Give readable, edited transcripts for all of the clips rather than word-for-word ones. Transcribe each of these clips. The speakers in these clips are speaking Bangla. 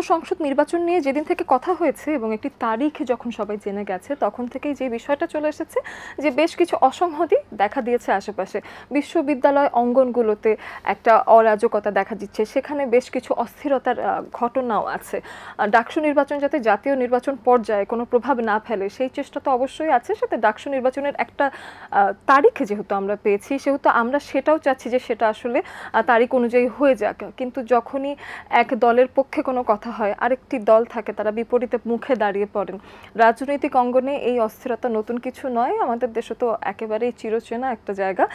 জাতীয় সংসদ নির্বাচন নিয়ে যেদিন থেকে কথা হয়েছে এবং একটি তারিখ যখন সবাই জেনে গেছে তখন থেকেই যে বিষয়টা চলে এসেছে যে বেশ কিছু অসংহতি দেখা দিয়েছে আশেপাশে। বিশ্ববিদ্যালয় অঙ্গনগুলোতে একটা অরাজকতা দেখা দিচ্ছে, সেখানে বেশ কিছু অস্থিরতার ঘটনাও আছে। ডাকসু নির্বাচন যাতে জাতীয় নির্বাচন পর্যায়ে কোনো প্রভাব না ফেলে সেই চেষ্টা তো অবশ্যই আছে, সাথে ডাকসু নির্বাচনের একটা তারিখ যেহেতু আমরা পেয়েছি সেহেতু আমরা সেটাও চাচ্ছি যে সেটা আসলে তারিখ অনুযায়ী হয়ে যাক। কিন্তু যখনই এক দলের পক্ষে কোনো কথা হয় আরেকটি দল থাকে তারা বিপরীতে মুখে দাঁড়িয়ে পড়েন। রাজনৈতিক অঙ্গনে এই অস্থিরতা নতুন কিছু নয়, আমাদের দেশে তো একেবারেই চিরচেনা একটা জায়গা।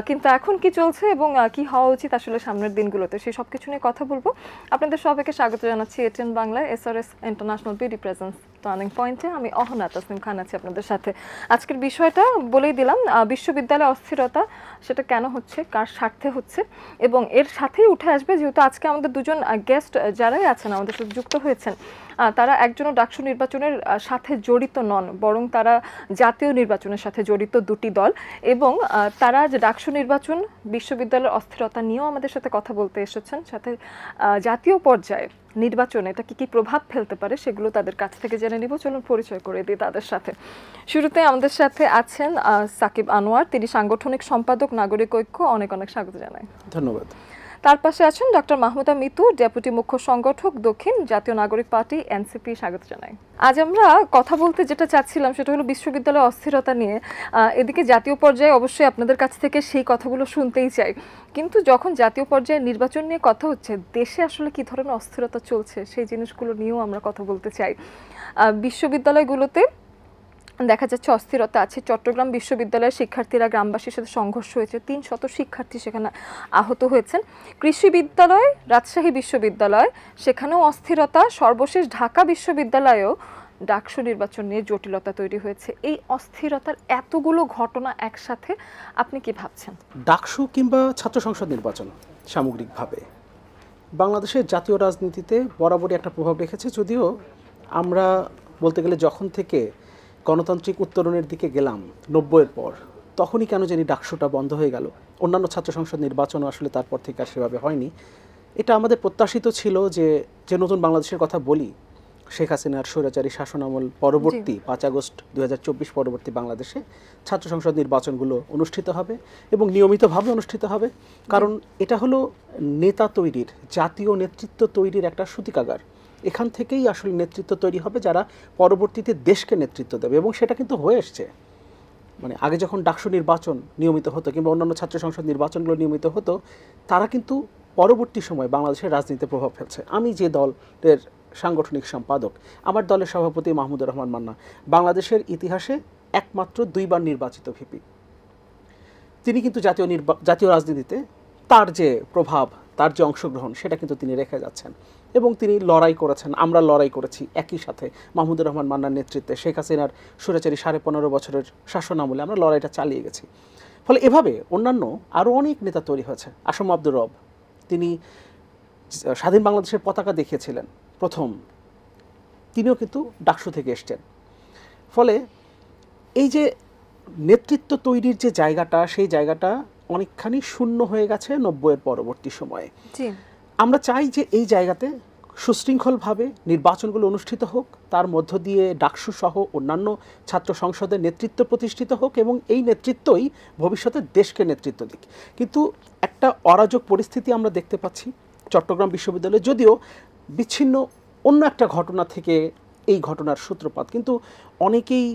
কিন্তু এখন কি চলছে এবং কি হওয়া উচিত আসলে সামনের দিনগুলোতে সেই সব কিছু নিয়ে কথা বলবো। আপনাদের সবাইকে স্বাগত জানাচ্ছি এটিএন বাংলায় SRS international BD presence turning পয়েন্টে। আমি অহনা তাসনিম খান আছি আপনাদের সাথে। আজকের বিষয়টা বলেই দিলাম, বিশ্ববিদ্যালয়ে অস্থিরতা সেটা কেন হচ্ছে, কার স্বার্থে হচ্ছে, এবং এর সাথেই উঠে আসবে যেহেতু আজকে আমাদের দুজন গেস্ট যারাই আছেন আমাদের সাথে যুক্ত হয়েছেন তারা একজনও ডাকসু নির্বাচনের সাথে জড়িত নন, বরং তারা জাতীয় নির্বাচনের সাথে জড়িত দুটি দল, এবং তারা যে ডাকসু নির্বাচন বিশ্ববিদ্যালয়ের অস্থিরতা নিয়েও আমাদের সাথে কথা বলতে এসেছেন, সাথে জাতীয় পর্যায়ে নির্বাচনে এটা কি প্রভাব ফেলতে পারে সেগুলো তাদের কাছ থেকে জেনে নিব। চলুন পরিচয় করে দিই তাদের সাথে। শুরুতে আমাদের সাথে আছেন সাকিব আনোয়ার, তিনি সাংগঠনিক সম্পাদক নাগরিক ঐক্য। অনেক অনেক স্বাগত জানাই। ধন্যবাদ। তার পাশে আছেন ডক্টর মাহমুদা মিতু, ডেপুটি মুখ্য সংগঠক দক্ষিণ জাতীয় নাগরিক পার্টি এনসিপি। স্বাগত জানাই। আজ আমরা কথা বলতে যেটা চাচ্ছিলাম সেটা হলো বিশ্ববিদ্যালয় অস্থিরতা নিয়ে। এদিকে জাতীয় পর্যায়ে অবশ্যই আপনাদের কাছ থেকে সেই কথাগুলো শুনতেই চাই, কিন্তু যখন জাতীয় পর্যায়ে নির্বাচন নিয়ে কথা হচ্ছে দেশে আসলে কি ধরনের অস্থিরতা চলছে সেই জিনিসগুলো নিয়েও আমরা কথা বলতে চাই। বিশ্ববিদ্যালয়গুলোতে দেখা যাচ্ছে অস্থিরতা আছে। চট্টগ্রাম বিশ্ববিদ্যালয়ের শিক্ষার্থীরা গ্রামবাসীর সাথে সংঘর্ষ হয়েছে, 300 শিক্ষার্থী সেখানে আহত হয়েছেন। কৃষি বিদ্যালয়, রাজশাহী বিশ্ববিদ্যালয়, সেখানেও অস্থিরতা। সর্বশেষ ঢাকা বিশ্ববিদ্যালয়েও ডাকসু নির্বাচন নিয়ে জটিলতা তৈরি হয়েছে। এই অস্থিরতার এতগুলো ঘটনা একসাথে আপনি কি ভাবছেন? ডাকসু কিংবা ছাত্র সংসদ নির্বাচন সামগ্রিকভাবে বাংলাদেশের জাতীয় রাজনীতিতে বরাবরই একটা প্রভাব রেখেছে, যদিও আমরা বলতে গেলে যখন থেকে গণতান্ত্রিক উত্তরণের দিকে গেলাম 90-এর পর, তখনই কেন জানি ডাকসুটা বন্ধ হয়ে গেল। অন্যান্য ছাত্র সংসদ নির্বাচনও আসলে তারপর থেকে আর সেভাবে হয়নি। এটা আমাদের প্রত্যাশিত ছিল যে নতুন বাংলাদেশের কথা বলি, শেখ হাসিনার স্বৈরাচারী শাসনামল পরবর্তী 5 আগস্ট 2024 পরবর্তী বাংলাদেশে ছাত্র সংসদ নির্বাচনগুলো অনুষ্ঠিত হবে এবং নিয়মিতভাবে অনুষ্ঠিত হবে, কারণ এটা হলো নেতা তৈরির, জাতীয় নেতৃত্ব তৈরির একটা সূতিকাগার। এখান থেকেই আসলে নেতৃত্ব তৈরি হবে যারা পরবর্তীতে দেশকে নেতৃত্ব দেবে, এবং সেটা কিন্তু হয়ে এসছে। মানে আগে যখন ডাকসু নির্বাচন নিয়মিত হতো কিংবা অন্যান্য ছাত্র সংসদ নির্বাচনগুলো নিয়মিত হতো, তারা কিন্তু পরবর্তী সময় বাংলাদেশের রাজনীতিতে প্রভাব ফেলছে। আমি যে দলের সাংগঠনিক সম্পাদক, আমার দলের সভাপতি মাহমুদুর রহমান মান্না বাংলাদেশের ইতিহাসে একমাত্র 2বার নির্বাচিত ভিপি। তিনি কিন্তু জাতীয় রাজনীতিতে তার যে প্রভাব, তার যে অংশগ্রহণ সেটা কিন্তু তিনি রেখে যাচ্ছেন, এবং তিনি লড়াই করেছেন, আমরা লড়াই করেছি একই সাথে। মাহমুদুর রহমান মান্নার নেতৃত্বে শেখ হাসিনার স্বৈরাচারী 15.5 বছরের শাসন আমলে আমরা লড়াইটা চালিয়ে গেছি। ফলে এভাবে অন্যান্য আরও অনেক নেতা তৈরি হয়েছে। আসম আব্দুর রব, তিনি স্বাধীন বাংলাদেশের পতাকা দেখিয়েছিলেন প্রথম, তিনিও কিন্তু ডাকসু থেকে এসছেন। ফলে এই যে নেতৃত্ব তৈরির যে জায়গাটা, সেই জায়গাটা অনেকখানি শূন্য হয়ে গেছে 90-এর পরবর্তী সময়ে। আমরা চাই যে এই জায়গাতে সুশৃঙ্খলভাবে নির্বাচনগুলো অনুষ্ঠিত হোক, তার মধ্য দিয়ে ডাকসু সহ অন্যান্য ছাত্র সংসদের নেতৃত্ব প্রতিষ্ঠিত হোক, এবং এই নেতৃত্বই ভবিষ্যতে দেশকে নেতৃত্ব দিক। কিন্তু একটা অরাজক পরিস্থিতি আমরা দেখতে পাচ্ছি চট্টগ্রাম বিশ্ববিদ্যালয়ে, যদিও বিচ্ছিন্ন অন্য একটা ঘটনা থেকে এই ঘটনার সূত্রপাত, কিন্তু অনেকেই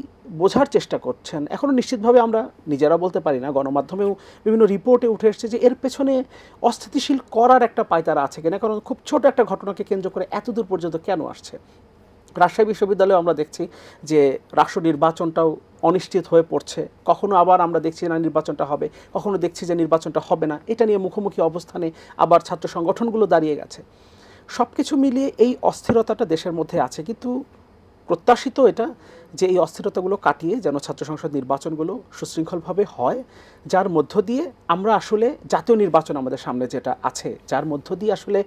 বোঝার চেষ্টা করছেন। এখনও নিশ্চিতভাবে আমরা নিজেরা বলতে পারি না, গণমাধ্যমেও বিভিন্ন রিপোর্টে উঠে এসছে যে এর পেছনে অস্থিতিশীল করার একটা পায়তারা আছে কিনা, কারণ খুব ছোট একটা ঘটনাকে কেন্দ্র করে এতদূর পর্যন্ত কেন আসছে। রাজশাহী বিশ্ববিদ্যালয়ে আমরা দেখছি যে রাষ্ট্র নির্বাচনটাও অনিশ্চিত হয়ে পড়ছে, কখনো আবার আমরা দেখছি না নির্বাচনটা হবে, কখনো দেখছি যে নির্বাচনটা হবে না। এটা নিয়ে মুখোমুখি অবস্থানে আবার ছাত্র সংগঠনগুলো দাঁড়িয়ে গেছে। সব কিছু মিলিয়ে এই অস্থিরতাটা দেশের মধ্যে আছে, কিন্তু প্রত্যাশিত এটা যে এই অস্থিরতাগুলো কাটিয়ে যেন ছাত্র সংসদ নির্বাচনগুলো সুশৃঙ্খলভাবে হয়, যার মধ্য দিয়ে আমরা আসলে জাতীয় নির্বাচন আমাদের সামনে যেটা আছে, যার মধ্য দিয়ে আসলে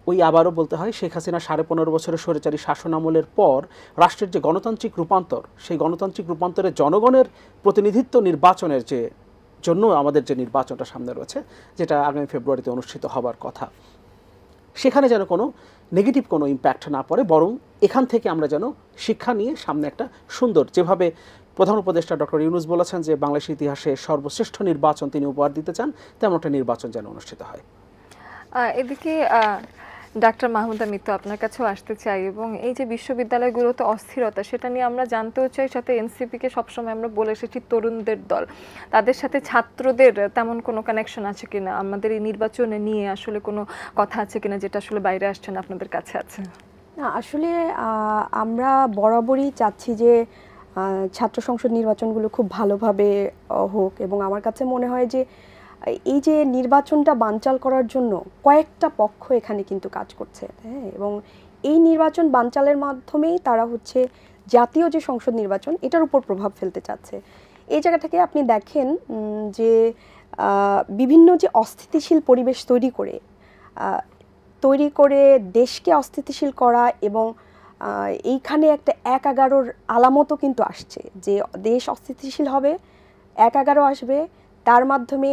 ওই আবারও বলতে হয় শেখ হাসিনা 15.5 বছরের স্বৈরাচারী শাসন আমলের পর রাষ্ট্রের যে গণতান্ত্রিক রূপান্তর, সেই গণতান্ত্রিক রূপান্তরে জনগণের প্রতিনিধিত্ব নির্বাচনের যে জন্য আমাদের যে নির্বাচনটা সামনে রয়েছে, যেটা আগামী ফেব্রুয়ারিতে অনুষ্ঠিত হবার কথা, সেখানে যেন কোনো নেগেটিভ কোনো ইম্প্যাক্ট না পড়ে, বরং এখান থেকে আমরা যেন শিক্ষা নিয়ে সামনে একটা সুন্দর, যেভাবে প্রধান উপদেষ্টা ডক্টর ইউনূস বলেছেন যে বাংলাদেশের ইতিহাসে সর্বশ্রেষ্ঠ নির্বাচন তিনি উপহার দিতে চান, তেমন একটা নির্বাচন যেন অনুষ্ঠিত হয়। এদিকে ডাক্তার মাহমুদা মিত্র, আপনার কাছেও আসতে চাই, এবং এই যে বিশ্ববিদ্যালয়গুলোতে অস্থিরতা, সেটা নিয়ে আমরা জানতেও চাই। সাথে এনসিপিকে সবসময় আমরা বলে এসেছি তরুণদের দল, তাদের সাথে ছাত্রদের তেমন কোনো কানেকশন আছে কিনা, আমাদের এই নির্বাচনে নিয়ে আসলে কোনো কথা আছে কিনা যেটা আসলে বাইরে আসছে না, আপনাদের কাছে আছে? না, আসলে আমরা বরাবরই চাচ্ছি যে ছাত্র সংসদ নির্বাচনগুলো খুব ভালোভাবে হোক, এবং আমার কাছে মনে হয় যে এই যে নির্বাচনটা বানচাল করার জন্য কয়েকটা পক্ষ এখানে কিন্তু কাজ করছে, হ্যাঁ, এবং এই নির্বাচন বানচালের মাধ্যমেই তারা হচ্ছে জাতীয় যে সংসদ নির্বাচন এটার উপর প্রভাব ফেলতে চাচ্ছে। এই জায়গা থেকে আপনি দেখেন যে বিভিন্ন যে অস্থিতিশীল পরিবেশ তৈরি করে দেশকে অস্থিতিশীল করা, এবং এইখানে একটা ১/১১-র আলামতও কিন্তু আসছে যে দেশ অস্থিতিশীল হবে, ১/১১ আসবে, তার মাধ্যমে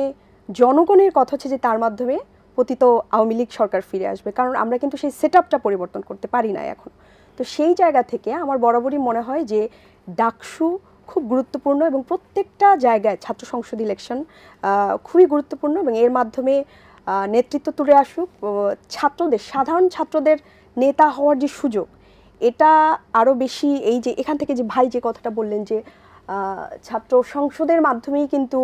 জনগণের কথা হচ্ছে যে তার মাধ্যমে পতিত আওয়ামী লীগ সরকার ফিরে আসবে, কারণ আমরা কিন্তু সেই সেটআপটা পরিবর্তন করতে পারি না এখন। তো সেই জায়গা থেকে আমার বরাবরই মনে হয় যে ডাকসু খুব গুরুত্বপূর্ণ, এবং প্রত্যেকটা জায়গায় ছাত্র সংসদ ইলেকশন খুবই গুরুত্বপূর্ণ, এবং এর মাধ্যমে নেতৃত্ব তুলে আসুক ছাত্রদের, সাধারণ ছাত্রদের নেতা হওয়ার যে সুযোগ, এটা আরও বেশি। এই যে এখান থেকে যে ভাই যে কথাটা বললেন যে ছাত্র সংসদের মাধ্যমেই কিন্তু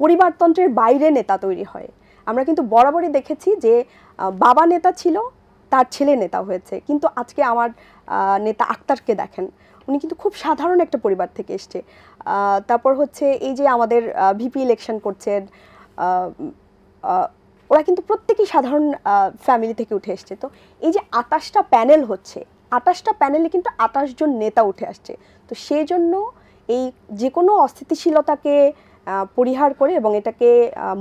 পরিবারতন্ত্রের বাইরে নেতা তৈরি হয়, আমরা কিন্তু বরাবরই দেখেছি যে বাবা নেতা ছিল, তার ছেলে নেতা হয়েছে, কিন্তু আজকে আমার নেতা আক্তারকে দেখেন, উনি কিন্তু খুব সাধারণ একটা পরিবার থেকে এসছে। তারপর হচ্ছে এই যে আমাদের ভিপি ইলেকশন করছেন, ওরা কিন্তু প্রত্যেকেই সাধারণ ফ্যামিলি থেকে উঠে এসছে। তো এই যে ২৮টা প্যানেল হচ্ছে, ২৮টা প্যানেলে কিন্তু ২৮ জন নেতা উঠে আসছে। তো সেই জন্য এই যে কোনো অস্থিতিশীলতাকে পরিহার করে এবং এটাকে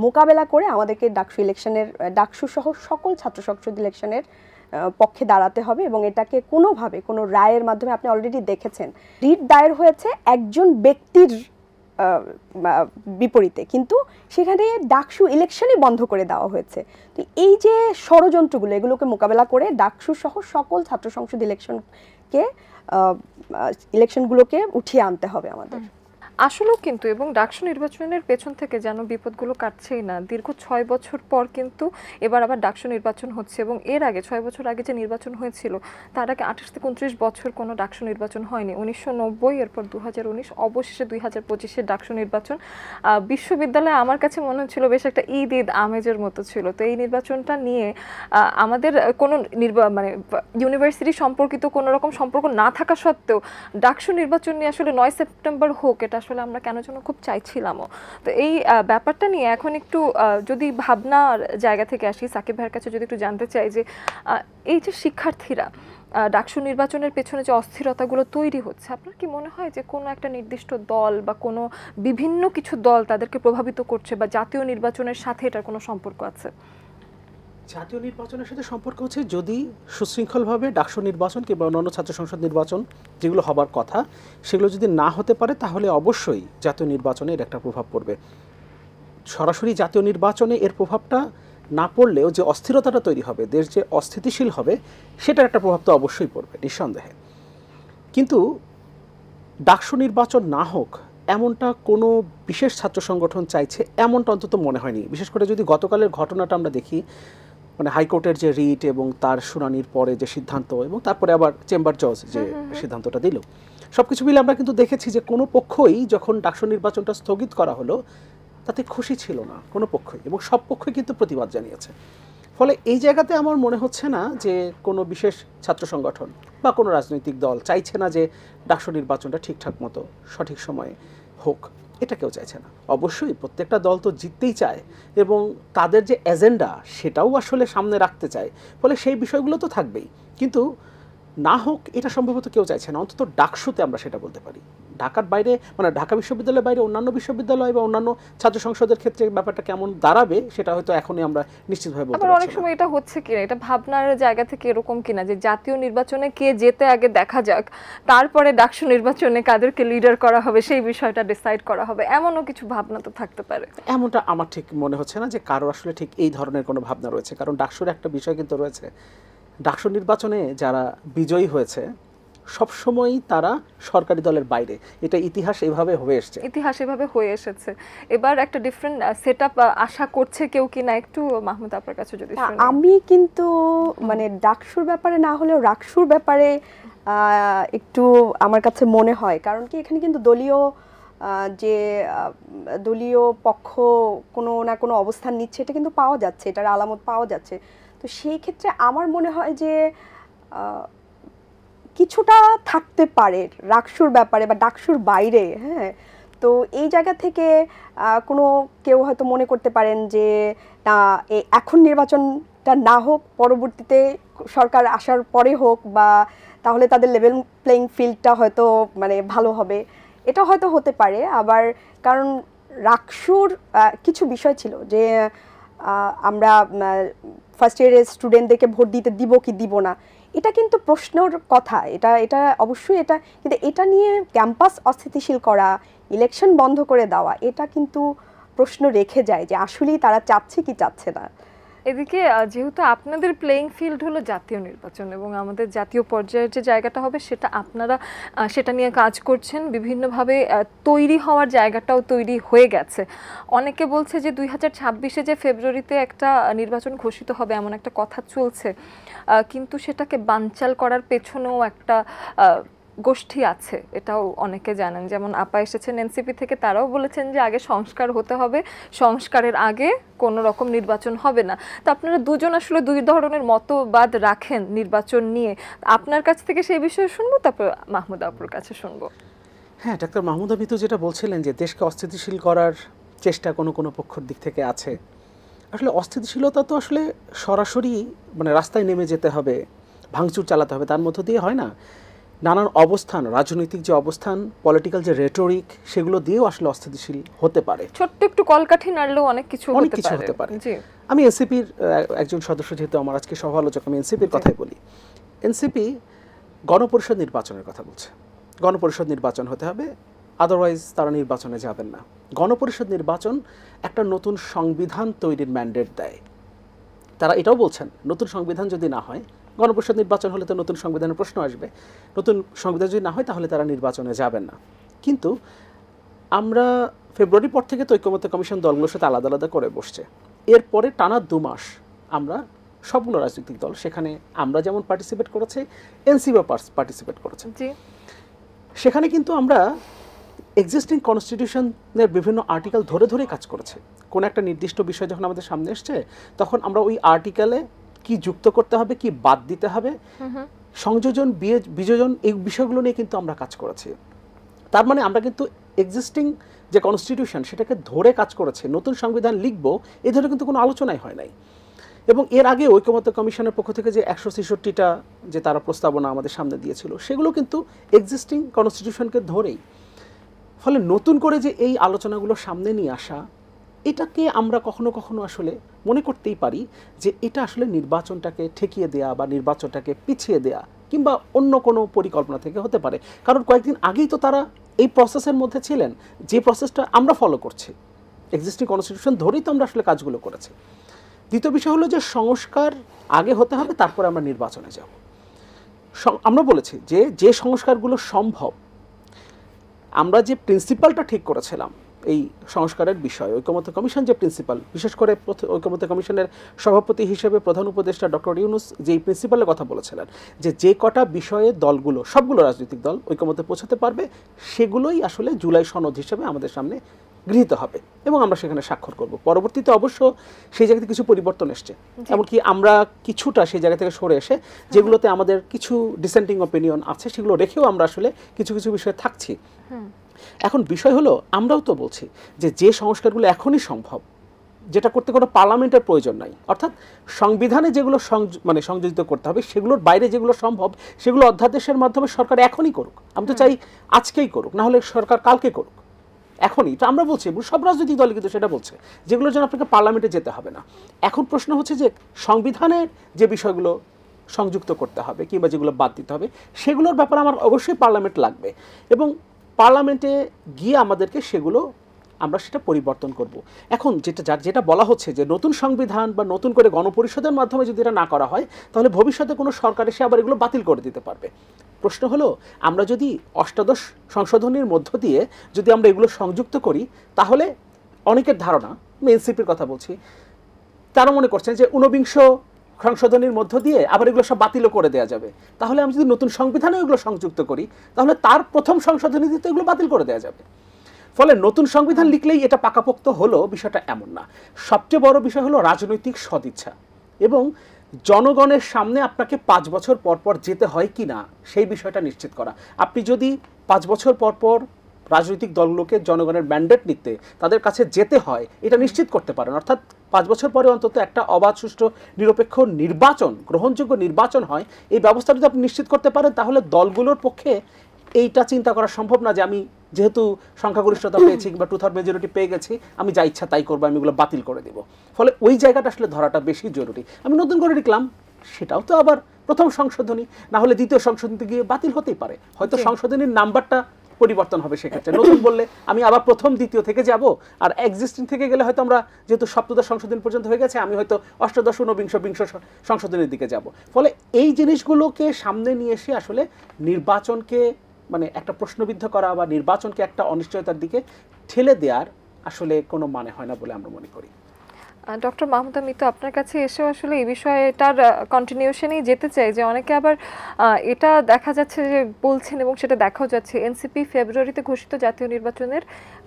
মোকাবেলা করে আমাদেরকে ডাকসু সহ সকল ছাত্র সংসদ ইলেকশনের পক্ষে দাঁড়াতে হবে, এবং এটাকে কোনোভাবে কোনো রায়ের মাধ্যমে, আপনি অলরেডি দেখেছেন রিট দায়ের হয়েছে একজন ব্যক্তির বিপরীতে, কিন্তু সেখানে ডাকসু ইলেকশনই বন্ধ করে দেওয়া হয়েছে। তো এই যে ষড়যন্ত্রগুলো, এগুলোকে মোকাবেলা করে ডাকসু সহ সকল ছাত্র সংসদ ইলেকশনগুলোকে উঠিয়ে আনতে হবে আমাদের। আসলেও কিন্তু, এবং ডাকসু নির্বাচনের পেছন থেকে যেন বিপদগুলো কাটছেই না। দীর্ঘ ৬ বছর পর কিন্তু এবার আবার ডাকসু নির্বাচন হচ্ছে, এবং এর আগে ৬ বছর আগে যে নির্বাচন হয়েছিল তার আগে ২৮ থেকে ২৯ বছর কোনো ডাকসু নির্বাচন হয়নি। ১৯৯০, এরপর ২০১৯, অবশেষে ২০২৫-এর ডাকসু নির্বাচন বিশ্ববিদ্যালয়ে আমার কাছে মনে হচ্ছিল বেশ একটা ঈদ আমেজের মতো ছিল। তো এই নির্বাচনটা নিয়ে আমাদের কোনো মানে ইউনিভার্সিটি সম্পর্কিত কোনো রকম সম্পর্ক না থাকা সত্ত্বেও ডাকসু নির্বাচন নিয়ে আসলে ৯ সেপ্টেম্বর হোক, এটা আসলে আমরা কেন যেন খুব চাইছিলামও। তো এই ব্যাপারটা নিয়ে এখন একটু যদি ভাবনার জায়গা থেকে আসি, সাকিব ভাইয়ের কাছে যদি একটু জানতে চাই যে এই যে শিক্ষার্থীরা ডাকসু নির্বাচনের পেছনে যে অস্থিরতাগুলো তৈরি হচ্ছে, আপনার কি মনে হয় যে কোনো একটা নির্দিষ্ট দল বা কোনো বিভিন্ন কিছু দল তাদেরকে প্রভাবিত করছে, বা জাতীয় নির্বাচনের সাথে এটার কোনো সম্পর্ক আছে? জাতীয় নির্বাচনের সাথে সম্পর্ক হচ্ছে যদি সুশৃঙ্খলভাবে ডাকসু নির্বাচন কিংবা অন্যান্য ছাত্র সংসদ নির্বাচন যেগুলো হবার কথা সেগুলো যদি না হতে পারে, তাহলে অবশ্যই জাতীয় নির্বাচনে এর একটা প্রভাব পড়বে। সরাসরি জাতীয় নির্বাচনে এর প্রভাবটা না পড়লেও যে অস্থিরতাটা তৈরি হবে, দেশ যে অস্থিতিশীল হবে, সেটার একটা প্রভাব তো অবশ্যই পড়বে নিঃসন্দেহে। কিন্তু ডাকসু নির্বাচন না হোক এমনটা কোনো বিশেষ ছাত্র সংগঠন চাইছে এমনটা অন্তত মনে হয়নি। বিশেষ করে যদি গতকালের ঘটনাটা আমরা দেখি, মানে হাইকোর্টের যে রিট এবং তার শুনানির পরে যে সিদ্ধান্ত, এবং তারপরে আবার চেম্বার জজ যে সিদ্ধান্তটা দিল, সব কিছু মিলে আমরা কিন্তু দেখেছি যে কোনো পক্ষই যখন ডাকসু নির্বাচনটা স্থগিত করা হলো তাতে খুশি ছিল না কোনো পক্ষই, এবং সব পক্ষই কিন্তু প্রতিবাদ জানিয়েছে। ফলে এই জায়গাতে আমার মনে হচ্ছে না যে কোনো বিশেষ ছাত্র সংগঠন বা কোনো রাজনৈতিক দল চাইছে না যে ডাকসু নির্বাচনটা ঠিকঠাক মতো সঠিক সময়ে হোক, এটা কেউ চাইছে না। অবশ্যই প্রত্যেকটা দল তো জিততেই চায়, এবং তাদের যে এজেন্ডা সেটাও আসলে সামনে রাখতে চায়, ফলে সেই বিষয়গুলো তো থাকবেই। কিন্তু না হোক এটা সম্ভবত কেউ চাইছে না, অন্তত ডাকসুতে আমরা সেটা বলতে পারি। ঢাকার বাইরে মানে ঢাকা বিশ্ববিদ্যালয়ের বাইরে অন্যান্য বিশ্ববিদ্যালয় বা অন্যান্য ছাত্র সংসদের ক্ষেত্রে ব্যাপারটা কেমন দাঁড়াবে সেটা হয়তো এখনই আমরা নিশ্চিতভাবে বলতে আবার পারছি অনেক না। সময় এটা হচ্ছে কিনা, এটা ভাবনার জায়গা থেকে এরকম কিনা যে জাতীয় নির্বাচনে কে যেতে আগে দেখা যাক, তারপরে ডাকসু নির্বাচনে কাদেরকে লিডার করা হবে সেই বিষয়টা ডিসাইড করা হবে, এমনও কিছু ভাবনা তো থাকতে পারে। এমনটা আমার ঠিক মনে হচ্ছে না যে কারো আসলে ঠিক এই ধরনের কোনো ভাবনা রয়েছে, কারণ ডাকসুর একটা বিষয় কিন্তু রয়েছে, ডাকসু নির্বাচনে যারা বিজয়ী হয়েছে সবসময়ই তারা সরকারি দলের বাইরে, এটা ইতিহাস এভাবে হয়ে এসছে। ইতিহাস এভাবে হয়ে এসেছে, এবার একটা ডিফারেন্ট সেটআপ আশা করছে কেউ কিনা, একটু মাহমুদ আপনার কাছে যদি শুনি। আমি কিন্তু মানে ডাকসুর ব্যাপারে না হলেও রাকসুর ব্যাপারে একটু আমার কাছে মনে হয়, কারণ কি এখানে কিন্তু যে দলীয় পক্ষ কোনো না কোনো অবস্থান নিচ্ছে এটা কিন্তু পাওয়া যাচ্ছে, এটার আলামত পাওয়া যাচ্ছে। তো সেই ক্ষেত্রে আমার মনে হয় যে কিছুটা থাকতে পারে রাকসুর ব্যাপারে বা ডাকসুর বাইরে। হ্যাঁ, তো এই জায়গা থেকে কোনো কেউ হয়তো মনে করতে পারেন যে না, এখন নির্বাচনটা না হোক, পরবর্তীতে সরকার আসার পরে হোক, বা তাহলে তাদের লেভেল প্লেইং ফিল্ডটা হয়তো মানে ভালো হবে, এটা হয়তো হতে পারে। আবার কারণ রাকসুর কিছু বিষয় ছিল যে আমরা ফার্স্ট ইয়ারের স্টুডেন্টদেরকে ভোট দিতে দিব কি দিব না, এটা কিন্তু প্রশ্নের কথা, এটা অবশ্যই এটা, কিন্তু এটা নিয়ে ক্যাম্পাস অস্থিতিশীল করা, ইলেকশন বন্ধ করে দেওয়া, এটা কিন্তু প্রশ্ন রেখে যায় যে আসলেই তারা চাচ্ছে কি চাচ্ছে না। এদিকে যেহেতু আপনাদের প্লেইং ফিল্ড হলো জাতীয় নির্বাচন এবং আমাদের জাতীয় পর্যায়ের যে জায়গাটা হবে সেটা আপনারা সেটা নিয়ে কাজ করছেন, বিভিন্নভাবে তৈরি হওয়ার জায়গাটাও তৈরি হয়ে গেছে। অনেকে বলছে যে 2026-এ যে ফেব্রুয়ারিতে একটা নির্বাচন ঘোষিত হবে এমন একটা কথা চলছে, কিন্তু সেটাকে বানচাল করার পেছনেও একটা গোষ্ঠী আছে, এটাও অনেকে জানেন। যেমন আপা এসেছেন এনসিপি থেকে, তারাও বলেছেন যে আগে সংস্কার হতে হবে, সংস্কারের আগে কোনো রকম নির্বাচন হবে না। তো আপনারা দুজন আসলে দুই ধরনের মতবাদ রাখেন নির্বাচন নিয়ে, আপনার কাছ থেকে সেই বিষয়ে শুনবো, তারপর মাহমুদ আপুর কাছে শুনবো। হ্যাঁ, ডাক্তার মাহমুদ আবিদ যেটা বলছিলেন যে দেশকে অস্থিতিশীল করার চেষ্টা কোনো কোনো পক্ষের দিক থেকে আছে। আসলে অস্থিতিশীলতা তো আসলে সরাসরি মানে রাস্তায় নেমে যেতে হবে, ভাঙচুর চালাতে হবে, তার মধ্য দিয়ে হয় না। নানান অবস্থান, রাজনৈতিক যে অবস্থান, পলিটিক্যাল যে রেটোরিক, সেগুলো দিয়েও আসলে অস্থিতিশীল হতে পারে। ছোট্ট একটু কলকাঠি নাড়লেও অনেক কিছু হতে পারে। জি, আমি এনসিপির একজন সদস্য, যেহেতু আমার আজকে সহ-আলোচক, আমি এনসিপির কথাই বলি। এনসিপি গণপরিষদ নির্বাচনের কথা বলছে, গণপরিষদ নির্বাচন হতে হবে, আদারওয়াইজ তারা নির্বাচনে যাবেন না। গণপরিষদ নির্বাচন একটা নতুন সংবিধান তৈরির ম্যান্ডেট দেয়। তারা এটাও বলছেন নতুন সংবিধান যদি না হয়, গণপরিষদ নির্বাচন হলে তো নতুন সংবিধানের প্রশ্ন আসবে, নতুন সংবিধান যদি না হয় তাহলে তারা নির্বাচনে যাবেন না। কিন্তু আমরা ফেব্রুয়ারির পর থেকে তো ঐক্যমত্য কমিশন দলগুলোর সাথে আলাদা আলাদা করে বসছে। এরপরে টানা 2 মাস আমরা সবগুলো রাজনৈতিক দল, সেখানে আমরা যেমন পার্টিসিপেট করেছি, এনসিপিও পার্টিসিপেট করেছে। সেখানে কিন্তু আমরা এক্সিস্টিং কনস্টিটিউশনের বিভিন্ন আর্টিকেল ধরে ধরে কাজ করেছি। কোন একটা নির্দিষ্ট বিষয় যখন আমাদের সামনে এসছে, তখন আমরা ওই আর্টিকেলে কি যুক্ত করতে হবে, কি বাদ দিতে হবে, সংযোজন, বিযোজন, এই বিষয়গুলো নিয়ে কিন্তু আমরা কাজ করেছি। তার মানে আমরা কিন্তু এক্সিস্টিং যে কনস্টিটিউশন সেটাকে ধরে কাজ করেছি। নতুন সংবিধান লিখব এই ধরনের কিন্তু কোনো আলোচনাই হয় নাই। এবং এর আগে ঐক্যমত্য কমিশনের পক্ষ থেকে যে 166টা যে তারা প্রস্তাবনা আমাদের সামনে দিয়েছিল, সেগুলো কিন্তু এক্সিস্টিং কনস্টিটিউশনকে ধরেই। ফলে নতুন করে যে এই আলোচনাগুলো সামনে নিয়ে আসা, এটাকে আমরা কখনো কখনো আসলে মনে করতেই পারি যে এটা আসলে নির্বাচনটাকে ঠেকিয়ে দেয়া বা নির্বাচনটাকে পিছিয়ে দেয়া কিংবা অন্য কোনো পরিকল্পনা থেকে হতে পারে। কারণ কয়েকদিন আগেই তো তারা এই প্রসেসের মধ্যে ছিলেন, যে প্রসেসটা আমরা ফলো করছি, এক্সিস্টিং কনস্টিটিউশন ধরেই তো আমরা আসলে কাজগুলো করেছি। দ্বিতীয় বিষয় হলো যে সংস্কার আগে হতে হবে, তারপরে আমরা নির্বাচনে যাব। আমরা বলেছি যে যে সংস্কারগুলো সম্ভব, আমরা যে প্রিন্সিপালটা ঠিক করেছিলাম এই সংস্কারের বিষয়, ঐক্যমত্য কমিশন যে প্রিন্সিপাল, বিশেষ করে ঐক্যমত্য কমিশনের সভাপতি হিসেবে প্রধান উপদেষ্টা ডক্টর ইউনূস যেই প্রিন্সিপালের কথা বলেছিলেন, যে কটা বিষয়ে দলগুলো, সবগুলো রাজনৈতিক দল ঐক্যমত্যে পৌঁছাতে পারবে, সেগুলোই আসলে জুলাই সনদ হিসেবে আমাদের সামনে গৃহীত হবে এবং আমরা সেখানে স্বাক্ষর করব। পরবর্তীতে অবশ্য সেই জায়গাতে কিছু পরিবর্তন এসছে, এমনকি আমরা কিছুটা সেই জায়গা থেকে সরে এসে যেগুলোতে আমাদের কিছু ডিসেন্টিং অপিনিয়ন আছে সেগুলো রেখেও আমরা আসলে কিছু কিছু বিষয়ে থাকছি। এখন বিষয় হলো, আমরাও তো বলছি যে যে সংস্কারগুলো এখনই সম্ভব, যেটা করতে কোনো পার্লামেন্টের প্রয়োজন নাই, অর্থাৎ সংবিধানে যেগুলো সংযোজিত করতে হবে সেগুলোর বাইরে যেগুলো সম্ভব সেগুলো অধ্যাদেশের মাধ্যমে সরকার এখনই করুক। আমি তো চাই আজকেই করুক, না হলে সরকার কালকে করুক, এখনই। তো আমরা বলছি, সব রাজনৈতিক দল কিন্তু সেটা বলছে, যেগুলোর জন্য আপনাকে পার্লামেন্টে যেতে হবে না। এখন প্রশ্ন হচ্ছে যে সংবিধানের যে বিষয়গুলো সংযুক্ত করতে হবে কিংবা যেগুলো বাদ দিতে হবে সেগুলোর ব্যাপারে আমার অবশ্যই পার্লামেন্ট লাগবে, এবং পার্লামেন্টে গিয়ে আমাদেরকে সেগুলো আমরা সেটা পরিবর্তন করব। এখন যেটা বলা হচ্ছে যে নতুন সংবিধান বা নতুন করে গণপরিষদের মাধ্যমে যদি এটা না করা হয় তাহলে ভবিষ্যতে কোনো সরকার এসে আবার এগুলো বাতিল করে দিতে পারবে। প্রশ্ন হলো, আমরা যদি অষ্টাদশ সংশোধনীর মধ্য দিয়ে যদি আমরা এগুলো সংযুক্ত করি তাহলে অনেকের ধারণা, আমি এনসিপির কথা বলছি, তারা মনে করছেন যে ঊনবিংশ সংশোধনীর মধ্য দিয়ে আবার এগুলো সব বাতিলও করে দেওয়া যাবে। তাহলে আমি যদি নতুন সংবিধানে এগুলো সংযুক্ত করি তাহলে তার প্রথম সংশোধনী দিতে এগুলো বাতিল করে দেওয়া যাবে। ফলে নতুন সংবিধান লিখলেই এটা পাকাপোক্ত হলো, বিষয়টা এমন না। সবচেয়ে বড় বিষয় হলো রাজনৈতিক সদিচ্ছা এবং জনগণের সামনে আপনাকে 5 বছর পর পর যেতে হয় কি না সেই বিষয়টা নিশ্চিত করা। আপনি যদি 5 বছর পর পর রাজনৈতিক দলগুলোকে জনগণের ম্যান্ডেট নিতে তাদের কাছে যেতে হয় এটা নিশ্চিত করতে পারেন, অর্থাৎ 5 বছর পরে অন্তত একটা অবাধ, সুষ্ঠু, নিরপেক্ষ নির্বাচন, গ্রহণযোগ্য নির্বাচন হয়, এই ব্যবস্থা যদি আপনি নিশ্চিত করতে পারেন তাহলে দলগুলোর পক্ষে এইটা চিন্তা করা সম্ভব না যে আমি যেহেতু সংখ্যাগরিষ্ঠতা পেয়েছি কিংবা 2/3 মেজরিটি পেয়ে গেছি আমি যা ইচ্ছা তাই করবো, আমি এগুলো বাতিল করে দেব। ফলে ওই জায়গাটা আসলে ধরাটা বেশি জরুরি। আমি নতুন করে লিখলাম, সেটাও তো আবার প্রথম সংশোধনী, না হলে দ্বিতীয় সংশোধনীতে গিয়ে বাতিল হতেই পারে, হয়তো সংশোধনীর নাম্বারটা পরিবর্তন হবে। সেক্ষেত্রে নতুন বললে আমি আবার প্রথম দ্বিতীয় থেকে যাব, আর এক্সিস্টিং থেকে গেলে হয়তো আমরা যেহেতু সপ্তদশ সংশোধনী পর্যন্ত হয়ে গেছে আমি হয়তো অষ্টাদশ, ঊনবিংশ, বিংশ সংশোধনীর দিকে যাব। ফলে এই জিনিসগুলোকে সামনে নিয়ে এসে আসলে নির্বাচনকে একটা প্রশ্নবিদ্ধ করা বা নির্বাচনকে একটা অনিশ্চয়তার দিকে ঠেলে দেওয়ার আসলে কোনো মানে হয় না বলে আমরা মনে করি। ডক্টর মাহমুদা মিতু, আপনার কাছে এসেও আসলে এই বিষয়টার কন্টিনিউশনেই যেতে চাই যে অনেকে আবার এটা দেখা যাচ্ছে যে বলছেন এবং সেটা দেখাও যাচ্ছে এনসিপি ফেব্রুয়ারিতে ঘোষিত জাতীয় নির্বাচনের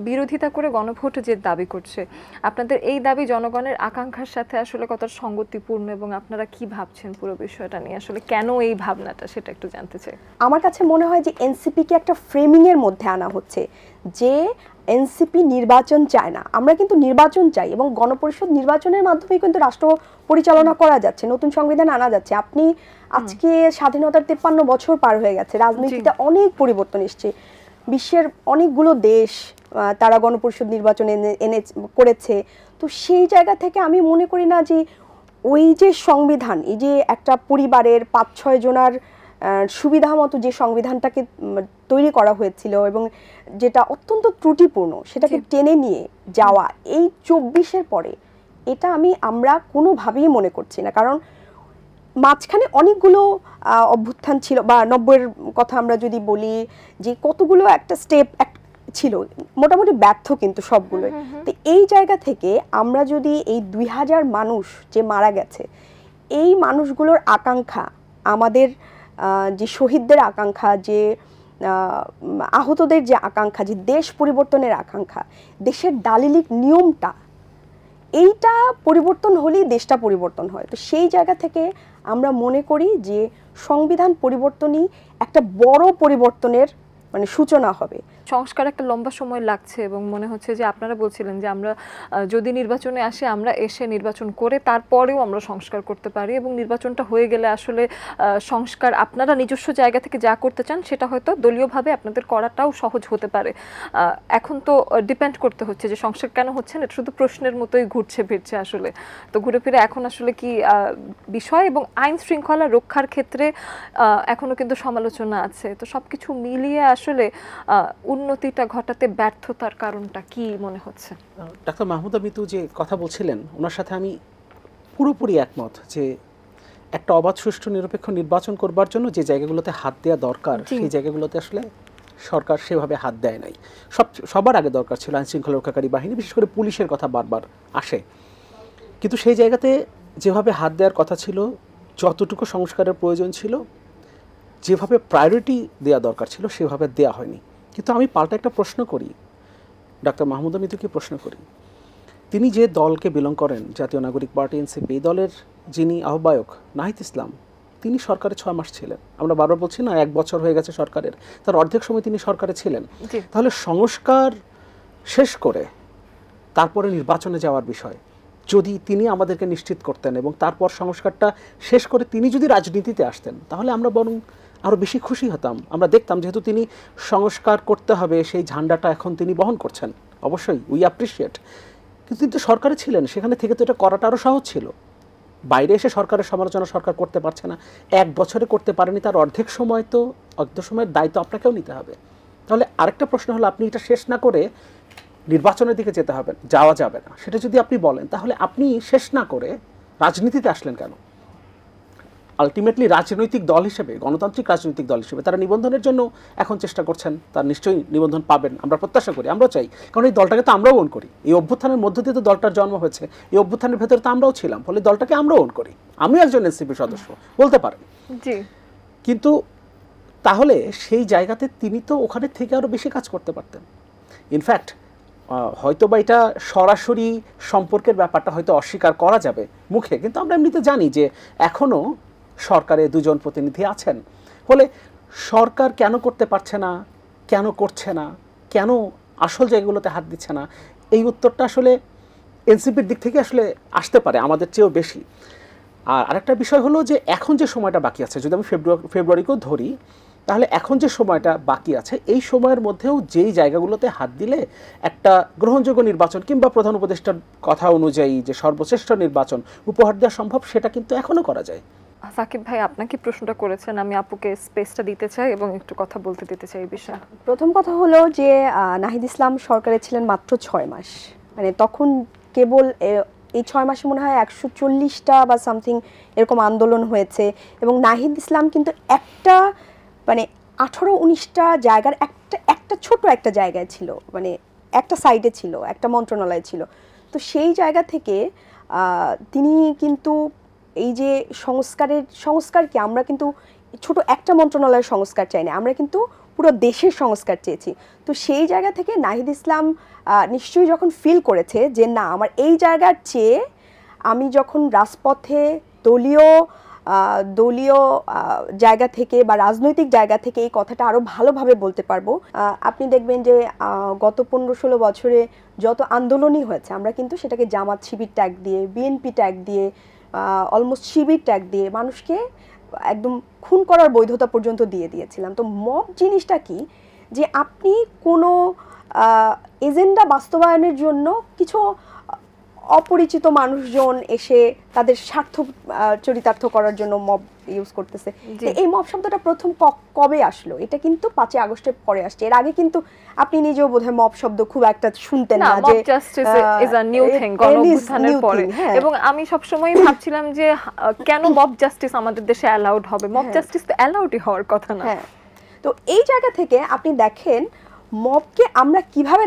বিরোধিতা করে গণভোট যে দাবি করছে, আপনাদের এই দাবি জনগণের আকাঙ্ক্ষার সাথে আসলে কতটা সঙ্গতিপূর্ণ এবং আপনারা কি ভাবছেন পুরো বিষয়টা নিয়ে, আসলে কেন এই ভাবনাটা সেটা একটু জানতে চাই। আমার কাছে মনে হয় যে এনসিপিকে একটা ফ্রেমিংয়ের মধ্যে আনা হচ্ছে যে এনসিপি নির্বাচন চায় না, আমরা কিন্তু নির্বাচন চাই এবং গণপরিষদ নির্বাচনের মাধ্যমে কিন্তু রাষ্ট্র পরিচালনা করা যাচ্ছে, নতুন সংবিধান আনা যাচ্ছে। আপনি আজকে স্বাধীনতার 53 বছর পার হয়ে গেছে, রাজনীতিতে অনেক পরিবর্তন এসছে, বিশ্বের অনেকগুলো দেশ তারা গণপরিষদ নির্বাচন করেছে। তো সেই জায়গা থেকে আমি মনে করি না যে ওই যে সংবিধান, এই যে একটা পরিবারের 5-6 জনার সুবিধা মতো যে সংবিধানটাকে তৈরি করা হয়েছিল এবং যেটা অত্যন্ত ত্রুটিপূর্ণ সেটাকে টেনে নিয়ে যাওয়া এই 24-এর পরে, এটা আমরা কোনোভাবেই মনে করছি না। কারণ মাঝখানে অনেকগুলো অভ্যুত্থান ছিল, বা 90-এর কথা আমরা যদি বলি যে কতগুলো একটা স্টেপ ছিল, মোটামুটি ব্যর্থ কিন্তু সবগুলো। তো এই জায়গা থেকে আমরা যদি এই 2000 মানুষ যে মারা গেছে এই মানুষগুলোর আকাঙ্ক্ষা, আমাদের যে শহীদদের আকাঙ্ক্ষা, যে আহতদের যে আকাঙ্ক্ষা, যে দেশ পরিবর্তনের আকাঙ্ক্ষা, দেশের দালিলিক নিয়মটা, এইটা পরিবর্তন হলেই দেশটা পরিবর্তন হয়। তো সেই জায়গা থেকে আমরা মনে করি যে সংবিধান পরিবর্তনই একটা বড় পরিবর্তনের সূচনা হবে। সংস্কার একটা লম্বা সময় লাগছে এবং মনে হচ্ছে যে আপনারা বলছিলেন যে আমরা যদি নির্বাচনে আসে আমরা এসে নির্বাচন করে তারপরেও আমরা সংস্কার করতে পারি এবং নির্বাচনটা হয়ে গেলে আসলে সংস্কার আপনারা নিজস্ব জায়গা থেকে যা করতে চান সেটা হয়তো দলীয়ভাবে আপনাদের করাটাও সহজ হতে পারে। এখন তো ডিপেন্ড করতে হচ্ছে যে সংস্কার কেন হচ্ছে না, এটা শুধু প্রশ্নের মতোই ঘুরছে ফিরছে আসলে। তো ঘুরে ফিরে এখন আসলে কি বিষয় এবং আইন শৃঙ্খলা রক্ষার ক্ষেত্রে এখনো কিন্তু সমালোচনা আছে। তো সবকিছু মিলিয়ে আসলে উন্নতিটা ঘটাতে ব্যর্থতার কারণটা কি মনে হচ্ছে? ডাক্তার মাহমুদা মিতু যে কথা বলছিলেন ওনার সাথে আমি পুরোপুরি একমত যে একটা অবাধ, সুষ্ঠু, নিরপেক্ষ নির্বাচন করবার জন্য যে জায়গাগুলোতে হাত দেওয়া দরকার সেই জায়গাগুলোতে আসলে সরকার সেভাবে হাত দেয় নাই। সবার আগে দরকার ছিল আইন শৃঙ্খলা রক্ষাকারী বাহিনী, বিশেষ করে পুলিশের কথা বারবার আসে, কিন্তু সেই জায়গাতে যেভাবে হাত দেওয়ার কথা ছিল, যতটুকু সংস্কারের প্রয়োজন ছিল, যেভাবে প্রায়োরিটি দেওয়া দরকার ছিল সেভাবে দেওয়া হয়নি। কিন্তু আমি পাল্টা একটা প্রশ্ন করি, ডাক্তার মাহমুদা মিতুকে প্রশ্ন করি, তিনি যে দলকে বিলং করেন, জাতীয় নাগরিক পার্টি এনসিপি, এই দলের যিনি আহ্বায়ক নাহিদ ইসলাম, তিনি সরকারে 6 মাস ছিলেন। আমরা বারবার বলছি না 1 বছর হয়ে গেছে সরকারের, তার অর্ধেক সময় তিনি সরকারে ছিলেন। তাহলে সংস্কার শেষ করে তারপরে নির্বাচনে যাওয়ার বিষয়, যদি তিনি আমাদেরকে নিশ্চিত করতেন এবং তারপর সংস্কারটা শেষ করে তিনি যদি রাজনীতিতে আসতেন, তাহলে আমরা বরং আরও বেশি খুশি হতাম। আমরা দেখতাম যেহেতু তিনি সংস্কার করতে হবে সেই ঝান্ডাটা এখন তিনি বহন করছেন, অবশ্যই উই অ্যাপ্রিসিয়েট। কিন্তু তিনি তো সরকারে ছিলেন, সেখানে থেকে তো এটা করাটা আরও সহজ ছিল। বাইরে এসে সরকারের সমালোচনা সরকার করতে পারছে না, 1 বছরে করতে পারেনি, তার অর্ধেক সময়ের দায়িত্ব আপনাকেও নিতে হবে। তাহলে আরেকটা প্রশ্ন হলো, আপনি এটা শেষ না করে নির্বাচনের দিকে যাওয়া যাবে না, সেটা যদি আপনি বলেন, তাহলে আপনি শেষ না করে রাজনীতিতে আসলেন কেন? আলটিমেটলি রাজনৈতিক দল হিসেবে, গণতান্ত্রিক রাজনৈতিক দল হিসেবে তারা নিবন্ধনের জন্য এখন চেষ্টা করছেন, তার নিশ্চয়ই নিবন্ধন পাবেন, আমরা প্রত্যাশা করি, আমরাও চাই, কারণ এই দলটাকে তো আমরাও ওন করি। এই অভ্যুত্থানের মধ্য দিয়ে তো দলটার জন্ম হয়েছে, এই অভ্যুত্থানের ভেতরে তো আমরাও ছিলাম, ফলে দলটাকে আমরাও ওন করি। আমিও একজন এনসিপি সদস্য বলতে পারেন। জি, কিন্তু তাহলে সেই জায়গাতে তিনি তো ওখানে থেকে আরও বেশি কাজ করতে পারতেন। ইনফ্যাক্ট হয়তো বা এটা সরাসরি সম্পর্কের ব্যাপারটা হয়তো অস্বীকার করা যাবে মুখে, কিন্তু আমরা এমনিতে জানি যে এখনও সরকারে 2 জন প্রতিনিধি আছেন। ফলে সরকার কেন করতে পারছে না, কেন করছে না, কেন আসল জায়গাগুলোতে হাত দিচ্ছে না, এই উত্তরটা আসলে এনসিপির দিক থেকে আসলে আসতে পারে আমাদের চেয়েও বেশি। আর আরেকটা বিষয় হলো যে এখন যে সময়টা বাকি আছে, যদি আমি ফেব্রুয়ারিকেও ধরি, তাহলে এখন যে সময়টা বাকি আছে এই সময়ের মধ্যেও যেই জায়গাগুলোতে হাত দিলে একটা গ্রহণযোগ্য নির্বাচন কিংবা প্রধান উপদেষ্টার কথা অনুযায়ী যে সর্বশ্রেষ্ঠ নির্বাচন উপহার দেওয়া সম্ভব, সেটা কিন্তু এখনও করা যায়। সাকিব ভাই আপনাকে প্রশ্নটা করেছেন, আমি আপুকে স্পেসটা দিতে চাই এবং একটু কথা বলতে দিতে চাই এই বিষয়ে। প্রথম কথা হলো যে নাহিদ ইসলাম সরকারে ছিলেন মাত্র 6 মাস, মানে তখন কেবল এই 6 মাসে মনে হয় 140টা বা সামথিং এরকম আন্দোলন হয়েছে, এবং নাহিদ ইসলাম কিন্তু একটা মানে 18-19টা জায়গার একটা ছোট একটা জায়গায় ছিল, মানে একটা সাইডে ছিল, একটা মন্ত্রণালয় ছিল। তো সেই জায়গা থেকে তিনি কিন্তু এই যে সংস্কারকে আমরা কিন্তু ছোট একটা মন্ত্রণালয়ের সংস্কার চাই না, আমরা কিন্তু পুরো দেশের সংস্কার চেয়েছি। তো সেই জায়গা থেকে নাহিদ ইসলাম নিশ্চয়ই যখন ফিল করেছে যে না, আমার এই জায়গার চেয়ে আমি যখন রাজপথে দলীয় জায়গা থেকে বা রাজনৈতিক জায়গা থেকে এই কথাটা আরও ভালোভাবে বলতে পারবো। আপনি দেখবেন যে গত 15-16 বছরে যত আন্দোলনই হয়েছে, আমরা কিন্তু সেটাকে জামাত শিবির ট্যাগ দিয়ে, বিএনপি ট্যাগ দিয়ে, অলমোস্ট শিবির ট্যাগ দিয়ে মানুষকে একদম খুন করার বৈধতা পর্যন্ত দিয়ে দিয়েছিলাম। তো মব জিনিসটা কি, যে আপনি কোনো এজেন্ডা বাস্তবায়নের জন্য কিছু অপরিচিত মানুষজন এসে তাদের স্বার্থ চরিতার্থ করার জন্য মব ইউজ করতেছে। এই মব শব্দটা প্রথম কবে আসলো? এটা কিন্তু 5ই আগস্টের পরে আসছে। এর আগে কিন্তু আপনি নিজেও বোধহয় মব শব্দ খুব একটা শুনতেন না, যে mob justice is a new thing গণঅভ্যুত্থানের পরে। এবং আমি সবসময় ভাবছিলাম যে কেন মব জাস্টিস আমাদের দেশে অ্যালাউড হবে, মব জাস্টিস তো অ্যালাউডই হওয়ার কথা না। হ্যাঁ, তো এই জায়গা থেকে আপনি দেখেন মবকে আমরা কিভাবে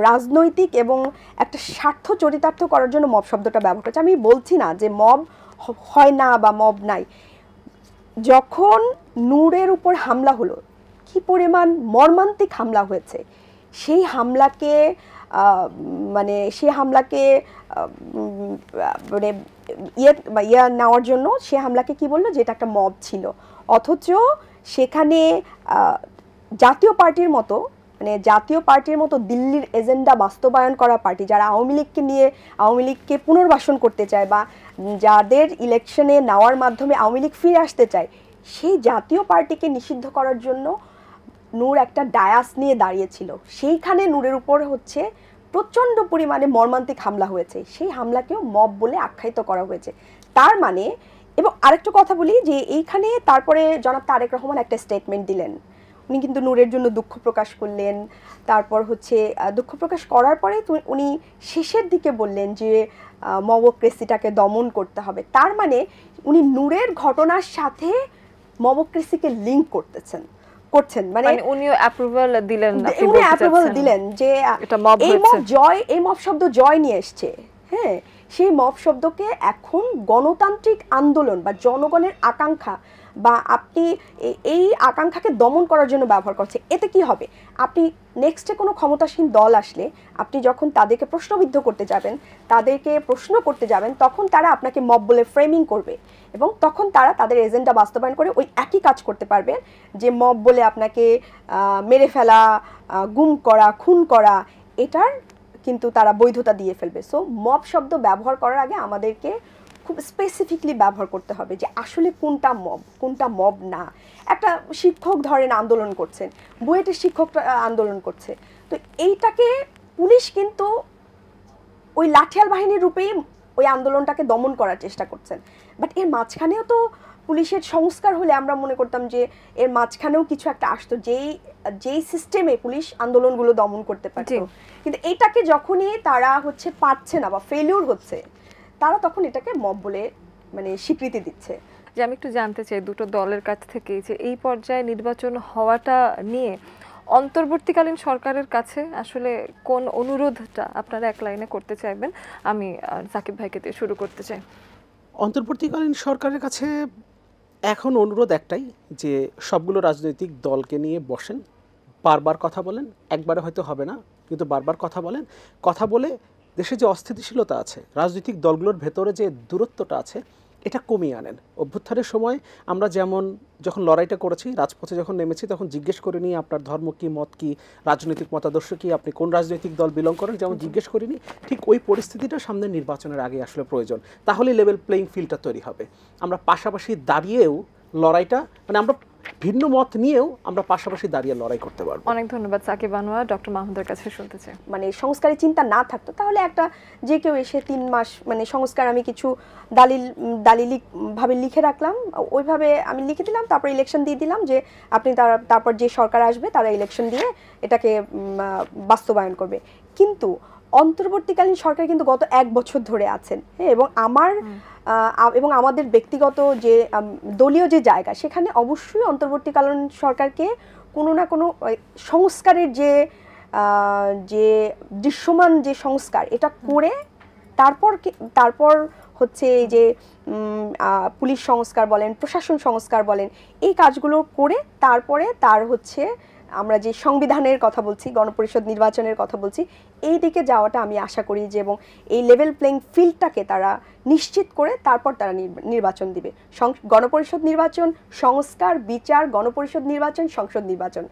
রাজনৈতিক এবং একটা স্বার্থ চরিতার্থ করার জন্য মব শব্দটা ব্যবহার করছি। আমি বলছি না যে মব হয় না বা মব নাই। যখন নূরের উপর হামলা হলো, কি পরিমাণ মর্মান্তিক হামলা হয়েছে, সেই হামলাকে মানে ইয়ে নেওয়ার জন্য সে হামলাকে কি বললো, যে এটা একটা মব ছিল। অথচ সেখানে জাতীয় পার্টির মতো দিল্লির এজেন্ডা বাস্তবায়ন করা পার্টি, যারা আওয়ামী লীগকে পুনর্বাসন করতে চায় বা যাদের ইলেকশনে নেওয়ার মাধ্যমে আওয়ামী লীগ ফিরে আসতে চায়, সেই জাতীয় পার্টিকে নিষিদ্ধ করার জন্য নূর একটা ডায়াস নিয়ে দাঁড়িয়েছিল। সেইখানে নূরের উপর প্রচণ্ড পরিমাণে মর্মান্তিক হামলা হয়েছে। সেই হামলাকেও মব বলে আখ্যায়িত করা হয়েছে। তার মানে, এবং আরেকটা কথা বলি যে এইখানে তারপরে জনাব তারেক রহমান একটা স্টেটমেন্ট দিলেন। উনি কিন্তু নূরের জন্য দুঃখ প্রকাশ করলেন। তারপর দুঃখ প্রকাশ করার পরে উনি শেষের দিকে বললেন যে মবক্রেসিটাকে দমন করতে হবে। তার মানে উনি নূরের ঘটনার সাথে মবক্রেসিকে লিঙ্ক করছেন, মানে উনিও অ্যাপ্রুভাল দিলেন যে এই মব শব্দ জয় নিয়ে এসছে। হ্যাঁ, সেই মব শব্দকে এখন গণতান্ত্রিক আন্দোলন বা জনগণের আকাঙ্ক্ষা বা আপনি এই আকাঙ্ক্ষাকে দমন করার জন্য ব্যবহার করছে। এতে কি হবে, আপনি নেক্সটে কোনো ক্ষমতাসীন দল আসলে আপনি যখন তাদেরকে প্রশ্নবিদ্ধ করতে যাবেন, তাদেরকে প্রশ্ন করতে যাবেন, তখন তারা আপনাকে মব বলে ফ্রেমিং করবে এবং তখন তারা তাদের এজেন্ডা বাস্তবায়ন করে ওই একই কাজ করতে পারবে, যে মব বলে আপনাকে মেরে ফেলা, গুম করা, খুন করা। এটার কিন্তু তারা বৈধতা দিয়ে ফেলবে। সো মব শব্দ ব্যবহার করার আগে আমাদেরকে খুব স্পেসিফিকলি ব্যবহার করতে হবে যে আসলে কোনটা মব কোনটা মব না। একটা শিক্ষক ধরেন আন্দোলন করছেন, বুয়েটের শিক্ষক আন্দোলন করছে, তো এইটাকে পুলিশ কিন্তু ওই লাঠিয়াল বাহিনীর রূপেই ওই আন্দোলনটাকে দমন করার চেষ্টা করছেন। বাট এর মাঝখানেও তো পুলিশের সংস্কার হলে আমরা মনে করতাম যে এর মাঝখানেও কিছু একটা আসতো, যেই সিস্টেমে পুলিশ আন্দোলনগুলো দমন করতে পারত। কিন্তু এইটাকে যখনই তারা পারছে না বা ফেলিউর হচ্ছে, তারা তখন এটাকে মব বলে মানে স্বীকৃতি দিচ্ছে। যে আমি একটু জানতে চাই দুটো দলের কাছ থেকে যে এই পর্যায়ে নির্বাচন হওয়াটা নিয়ে অন্তর্বর্তীকালীন সরকারের কাছে আসলে কোন অনুরোধটা আপনারা এক লাইনে করতে চাইবেন? আমি সাকিব ভাইকে দিয়ে শুরু করতে চাই। অন্তর্বর্তীকালীন সরকারের কাছে এখন অনুরোধ একটাই, যে সবগুলো রাজনৈতিক দলকে নিয়ে বসেন, বারবার কথা বলেন, একবারে হয়তো হবে না কিন্তু বারবার কথা বলেন, কথা বলে দেশে যে অস্থিতিশীলতা আছে, রাজনৈতিক দলগুলোর ভেতরে যে দূরত্বটা আছে, এটা কমিয়ে আনেন। অভ্যুত্থানের সময় আমরা যখন লড়াইটা করেছি, রাজপথে যখন নেমেছি, তখন জিজ্ঞেস করে নিই আপনার ধর্ম কী, মত কী, রাজনৈতিক মতাদর্শ কী, আপনি কোন রাজনৈতিক দল বিলং করেন, যেমন জিজ্ঞেস করিনি, ঠিক ওই পরিস্থিতিটা সামনের নির্বাচনের আগে আসলে প্রয়োজন। তাহলে লেভেল প্লেইং ফিল্ডটা তৈরি হবে। আমরা পাশাপাশি দাঁড়িয়েও লড়াইটা, মানে আমরা ভিন্ন মত নিয়েও আমরা পাশাপাশি দাঁড়িয়ে লড়াই করতে পারবো। অনেক ধন্যবাদ সাকিব আনোয়ার। ডক্টর মাহমুদের কাছে শুনতে চাই। মানে সংস্কারের চিন্তা না থাকতো তাহলে একটা যে কেউ এসে 3 মাস মানে সংস্কার আমি কিছু দালিলিক ভাবে লিখে রাখলাম, ওইভাবে আমি লিখে দিলাম, তারপর ইলেকশন দিয়ে দিলাম যে আপনি তারপর যে সরকার আসবে তারা ইলেকশন দিয়ে এটাকে বাস্তবায়ন করবে। কিন্তু অন্তর্বর্তীকালীন সরকার কিন্তু গত 1 বছর ধরে আছেন, হ্যাঁ, এবং আমাদের ব্যক্তিগত যে দলীয় যে জায়গা, সেখানে অবশ্যই অন্তর্বর্তীকালীন সরকারকে কোনো না কোনো সংস্কারের যে দৃশ্যমান যে সংস্কার এটা করে তারপর এই যে পুলিশ সংস্কার বলেন, প্রশাসন সংস্কার বলেন, এই কাজগুলো করে তারপরে আমরা যে সংবিধানের কথা বলছি, গণপরিষদ নির্বাচনের কথা বলছি, এই দিকে যাওয়াটা আমি আশা করি যে, এবং এই লেভেল প্লেইং ফিল্ডটাকে তারা নিশ্চিত করে তারপর তারা নির্বাচন দিবে। গণপরিষদ নির্বাচন, সংস্কার, বিচার, গণপরিষদ নির্বাচন, সংসদ নির্বাচন।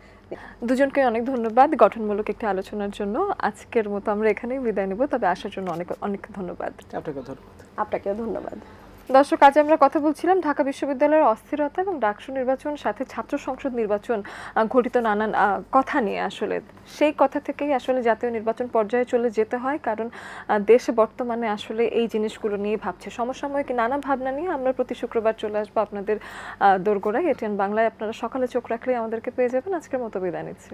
দুজনকে অনেক ধন্যবাদ গঠনমূলক একটি আলোচনার জন্য। আজকের মতো আমরা এখানেই বিদায় নেব, তবে আসার জন্য অনেক অনেক ধন্যবাদ। আপনাকেও ধন্যবাদ। দর্শক, আজ আমরা কথা বলছিলাম ঢাকা বিশ্ববিদ্যালয়ের অস্থিরতা এবং ডাকসু নির্বাচন, সাথে ছাত্র সংসদ নির্বাচন ঘটিত নানান কথা নিয়ে। আসলে সেই কথা থেকেই আসলে জাতীয় নির্বাচন পর্যায়ে চলে যেতে হয়, কারণ দেশে বর্তমানে আসলে এই জিনিসগুলো নিয়ে ভাবছে। সমসাময়িক নানা ভাবনা নিয়ে আমরা প্রতি শুক্রবার চলে আসবো আপনাদের দোরগোড়ায়। এটিএন বাংলায় আপনারা সকালে চোখ রাখলেই আমাদেরকে পেয়ে যাবেন। আজকের মতো বিদায় নিচ্ছি।